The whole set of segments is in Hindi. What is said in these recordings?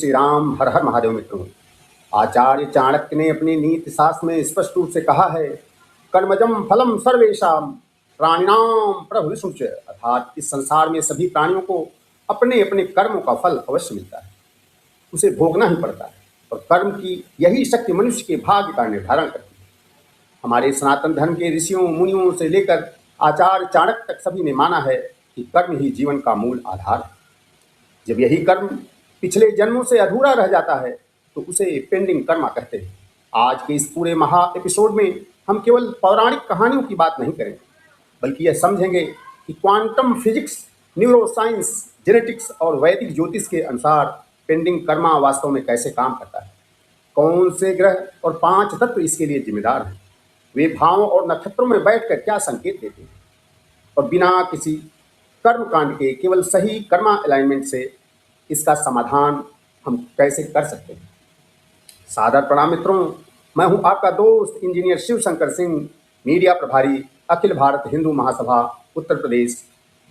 श्री राम। हर हर महादेव। मित्रों, आचार्य चाणक्य ने अपनी नीति शास्त्र में स्पष्ट रूप से कहा है, कर्मजम फलम सर्वेषाम प्राणिनाम प्रभविष्णुच। अर्थात इस संसार में सभी प्राणियों को अपने अपने कर्मों का फल अवश्य मिलता है, उसे भोगना ही पड़ता है। और कर्म की यही शक्ति मनुष्य के भाग्य का निर्धारण करती है। हमारे सनातन धर्म के ऋषियों मुनियों से लेकर आचार्य चाणक्य तक सभी ने माना है कि कर्म ही जीवन का मूल आधार है। जब यही कर्म पिछले जन्मों से अधूरा रह जाता है तो उसे पेंडिंग कर्मा कहते हैं। आज के इस पूरे महा एपिसोड में हम केवल पौराणिक कहानियों की बात नहीं करेंगे, बल्कि यह समझेंगे कि क्वांटम फिजिक्स, न्यूरोसाइंस, जेनेटिक्स और वैदिक ज्योतिष के अनुसार पेंडिंग कर्मा वास्तव में कैसे काम करता है, कौन से ग्रह और 5 तत्व इसके लिए जिम्मेदार हैं, वे भावों और नक्षत्रों में बैठकर क्या संकेत देते हैं, और बिना किसी कर्म कांड के केवल सही कर्मा अलाइनमेंट से इसका समाधान हम कैसे कर सकते हैं। सादर प्रणाम मित्रों, मैं हूं आपका दोस्त इंजीनियर शिव शंकर सिंह, मीडिया प्रभारी, अखिल भारत हिंदू महासभा उत्तर प्रदेश,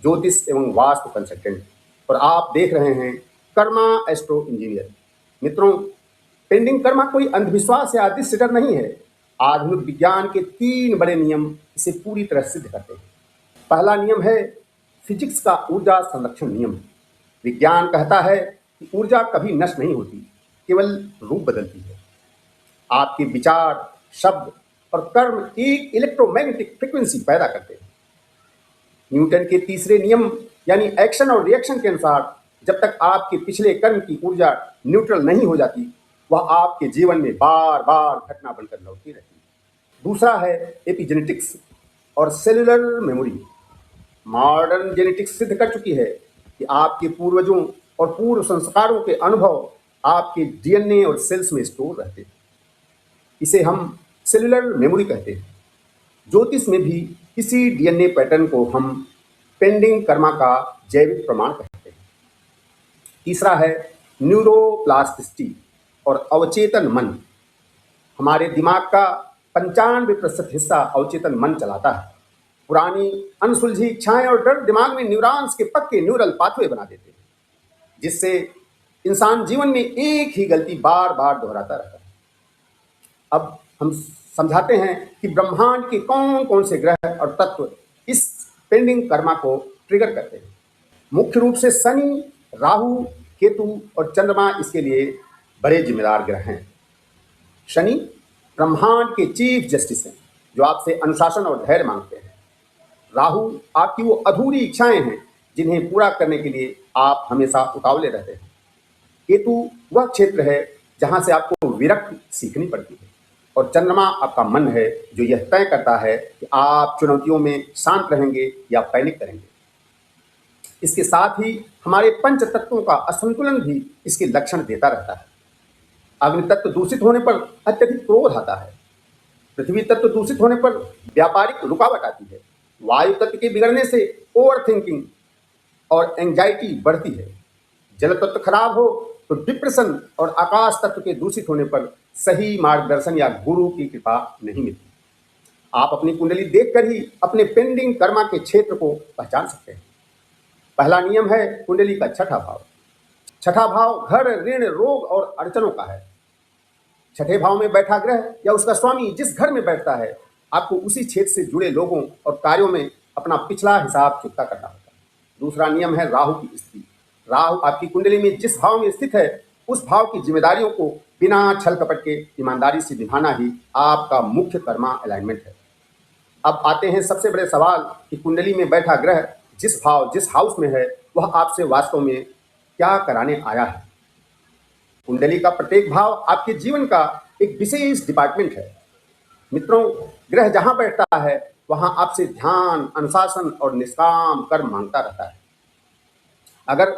ज्योतिष एवं वास्तु कंसल्टेंट, और आप देख रहे हैं कर्मा एस्ट्रो इंजीनियर। मित्रों, पेंडिंग कर्मा कोई अंधविश्वास या दृष्टि डर नहीं है। आधुनिक विज्ञान के 3 बड़े नियम इसे पूरी तरह सिद्ध करते हैं। पहला नियम है फिजिक्स का ऊर्जा संरक्षण नियम। विज्ञान कहता है कि ऊर्जा कभी नष्ट नहीं होती, केवल रूप बदलती है। आपके विचार, शब्द और कर्म एक इलेक्ट्रोमैग्नेटिक फ्रीक्वेंसी पैदा करते हैं। न्यूटन के तीसरे नियम यानी एक्शन और रिएक्शन के अनुसार जब तक आपके पिछले कर्म की ऊर्जा न्यूट्रल नहीं हो जाती, वह आपके जीवन में बार बार घटना बनकर लौटती रहती है। दूसरा है एपिजेनेटिक्स और सेलुलर मेमोरी। मॉडर्न जेनेटिक्स सिद्ध कर चुकी है कि आपके पूर्वजों और पूर्व संस्कारों के अनुभव आपके डीएनए और सेल्स में स्टोर रहते हैं। इसे हम सेलुलर मेमोरी कहते हैं। ज्योतिष में भी इसी डीएनए पैटर्न को हम पेंडिंग कर्मा का जैविक प्रमाण कहते हैं। तीसरा है न्यूरोप्लास्टिसिटी और अवचेतन मन। हमारे दिमाग का 95% हिस्सा अवचेतन मन चलाता है। पुरानी अनसुलझी इच्छाएं और डर दिमाग में न्यूरॉन्स के पक्के न्यूरल पाथवे बना देते हैं, जिससे इंसान जीवन में एक ही गलती बार बार दोहराता रहता है। अब हम समझाते हैं कि ब्रह्मांड के कौन कौन से ग्रह और तत्व इस पेंडिंग कर्मा को ट्रिगर करते हैं। मुख्य रूप से शनि, राहु, केतु और चंद्रमा इसके लिए बड़े जिम्मेदार ग्रह हैं। शनि ब्रह्मांड के चीफ जस्टिस हैं, जो आपसे अनुशासन और धैर्य मांगते हैं। राहु आपकी वो अधूरी इच्छाएं हैं जिन्हें पूरा करने के लिए आप हमेशा उतावले रहते हैं। केतु वह क्षेत्र है जहां से आपको विरक्ति सीखनी पड़ती है। और चंद्रमा आपका मन है, जो यह तय करता है कि आप चुनौतियों में शांत रहेंगे या पैनिक करेंगे। इसके साथ ही हमारे 5 तत्वों का असंतुलन भी इसके लक्षण देता रहता है। अग्नि तत्व दूषित होने पर अत्यधिक क्रोध आता है। पृथ्वी तत्व दूषित होने पर व्यापारिक रुकावट आती है। वायु तत्व के बिगड़ने से ओवर थिंकिंग और एंजाइटी बढ़ती है। जल तत्व खराब हो तो डिप्रेशन, और आकाश तत्व के दूषित होने पर सही मार्गदर्शन या गुरु की कृपा नहीं मिलती। आप अपनी कुंडली देखकर ही अपने पेंडिंग कर्मा के क्षेत्र को पहचान सकते हैं। पहला नियम है कुंडली का छठा भाव। छठा भाव घर, ऋण, रोग और अड़चनों का है। छठे भाव में बैठा ग्रह या उसका स्वामी जिस घर में बैठता है, आपको उसी क्षेत्र से जुड़े लोगों और कार्यों में अपना पिछला हिसाब चुकता करना होता है। दूसरा नियम है राहु की स्थिति। राहु आपकी कुंडली में जिस भाव में स्थित है, उस भाव की जिम्मेदारियों को बिना छल कपट के ईमानदारी से निभाना ही आपका मुख्य कर्मा अलाइनमेंट है। अब आते हैं सबसे बड़े सवाल कि कुंडली में बैठा ग्रह जिस भाव, जिस हाउस में है, वह आपसे वास्तव में क्या कराने आया है। कुंडली का प्रत्येक भाव आपके जीवन का एक विशेष डिपार्टमेंट है। मित्रों, ग्रह जहां बैठता है वहां आपसे ध्यान, अनुशासन और निष्काम कर्म मांगता रहता है। अगर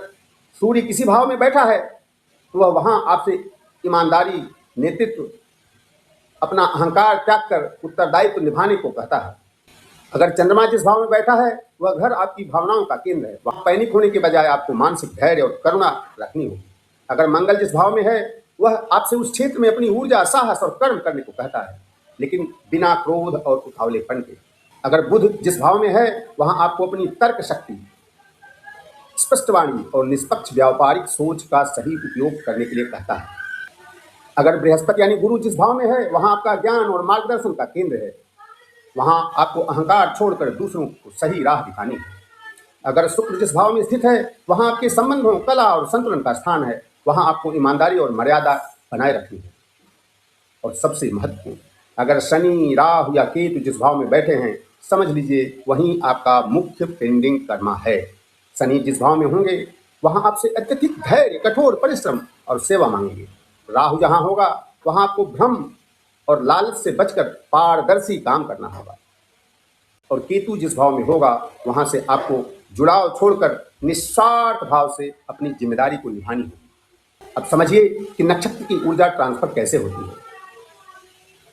सूर्य किसी भाव में बैठा है तो वह वहां आपसे ईमानदारी, नेतृत्व, अपना अहंकार त्याग कर उत्तरदायित्व निभाने को कहता है। अगर चंद्रमा जिस भाव में बैठा है, वह घर आपकी भावनाओं का केंद्र है। वहां पैनिक होने के बजाय आपको मानसिक धैर्य और करुणा रखनी होगी। अगर मंगल जिस भाव में है, वह आपसे उस क्षेत्र में अपनी ऊर्जा, साहस और कर्म करने को कहता है, लेकिन बिना क्रोध और उतावलेपन के। अगर बुध जिस भाव में है, वहां आपको अपनी तर्क शक्ति, स्पष्ट वाणी और निष्पक्ष व्यापारिक सोच का सही उपयोग करने के लिए कहता है। अगर बृहस्पति यानी गुरु जिस भाव में है, वहां आपका ज्ञान और मार्गदर्शन का केंद्र है। वहां आपको अहंकार छोड़कर दूसरों को सही राह दिखानी है। अगर शुक्र जिस भाव में स्थित है, वहां आपके संबंधों, कला और संतुलन का स्थान है। वहां आपको ईमानदारी और मर्यादा बनाए रखनी है। और सबसे महत्वपूर्ण, अगर शनि, राहु या केतु जिस भाव में बैठे हैं, समझ लीजिए वहीं आपका मुख्य पेंडिंग कर्मा है। शनि जिस भाव में होंगे, वहां आपसे अत्यधिक धैर्य, कठोर परिश्रम और सेवा मांगेंगे। राहु जहां होगा, वहां आपको भ्रम और लालच से बचकर पारदर्शी काम करना होगा। और केतु जिस भाव में होगा, वहां से आपको जुड़ाव छोड़कर निस्वार्थ भाव से अपनी जिम्मेदारी को निभानी होगी। अब समझिए कि नक्षत्र की ऊर्जा ट्रांसफर कैसे होती है।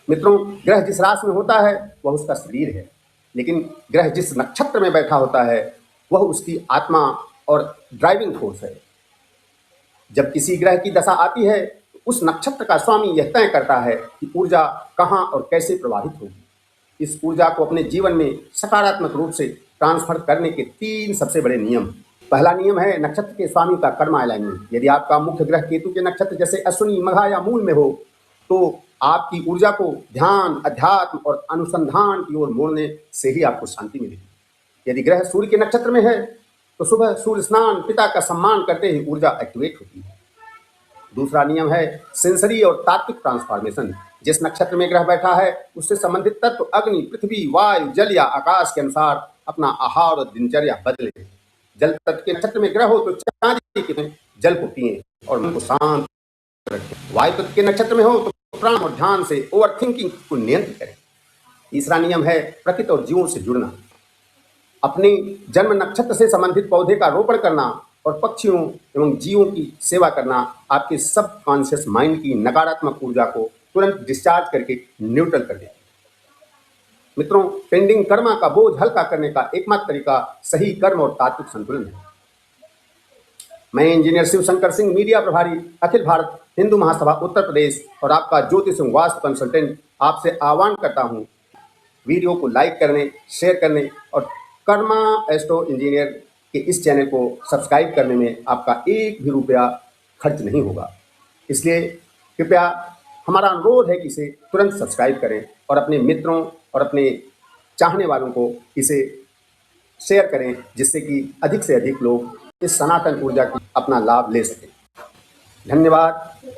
मित्रों, ग्रह जिस राशि में होता है वह उसका शरीर है, लेकिन ग्रह जिस नक्षत्र में बैठा होता है वह उसकी आत्मा और ड्राइविंग फोर्स है। जब किसी ग्रह की दशा आती है तो उस नक्षत्र का स्वामी यह तय करता है कि ऊर्जा कहाँ और कैसे प्रवाहित होगी। इस ऊर्जा को अपने जीवन में सकारात्मक रूप से ट्रांसफर करने के 3 सबसे बड़े नियम। पहला नियम है नक्षत्र के स्वामी का कर्मा अलाइनमेंट। यदि आपका मुख्य ग्रह केतु के नक्षत्र जैसे अश्विनी, मघा या मूल में हो, तो आपकी ऊर्जा को ध्यान, अध्यात्म और अनुसंधान की ओर मोड़ने से ही आपको शांति मिलेगी। यदि ग्रह सूर्य के नक्षत्र में है तो सुबह सूर्य स्नान, पिता का सम्मान करते ही ऊर्जा एक्टिवेट होती है। दूसरा नियम है सेंसरी और तात्विक ट्रांसफॉर्मेशन। जिस नक्षत्र में ग्रह बैठा है उससे संबंधित तत्व अग्नि, पृथ्वी, वायु, जल या आकाश के अनुसार अपना आहार और दिनचर्या बदले। जल तत्व के नक्षत्र में ग्रह हो तो चांदी के जल को पिए और मन को शांत रखें। वायु तत्व के नक्षत्र में हो तो प्राण और ध्यान से ओवर थिंकिंग को नियंत्रित करें। तीसरा नियम है प्रकृति और जीवों से जुड़ना। अपने जन्म नक्षत्र से संबंधित पौधे का रोपण करना और पक्षियों एवं जीवों की सेवा करना आपके सब कॉन्शियस माइंड की नकारात्मक ऊर्जा को तुरंत डिस्चार्ज करके न्यूट्रल कर देगा। मित्रों, पेंडिंग कर्मा का बोझ हल्का करने का एकमात्र तरीका सही कर्म और तात्विक संतुलन है। मैं इंजीनियर शिव शंकर सिंह, मीडिया प्रभारी, अखिल भारत हिंदू महासभा उत्तर प्रदेश और आपका ज्योतिष एवं वास्तु कंसल्टेंट, आपसे आह्वान करता हूं वीडियो को लाइक करने, शेयर करने और कर्मा एस्ट्रो इंजीनियर के इस चैनल को सब्सक्राइब करने में आपका एक भी रुपया खर्च नहीं होगा। इसलिए कृपया हमारा अनुरोध है कि इसे तुरंत सब्सक्राइब करें और अपने मित्रों और अपने चाहने वालों को इसे शेयर करें, जिससे कि अधिक से अधिक लोग इस सनातन ऊर्जा की अपना लाभ ले सकें। धन्यवाद।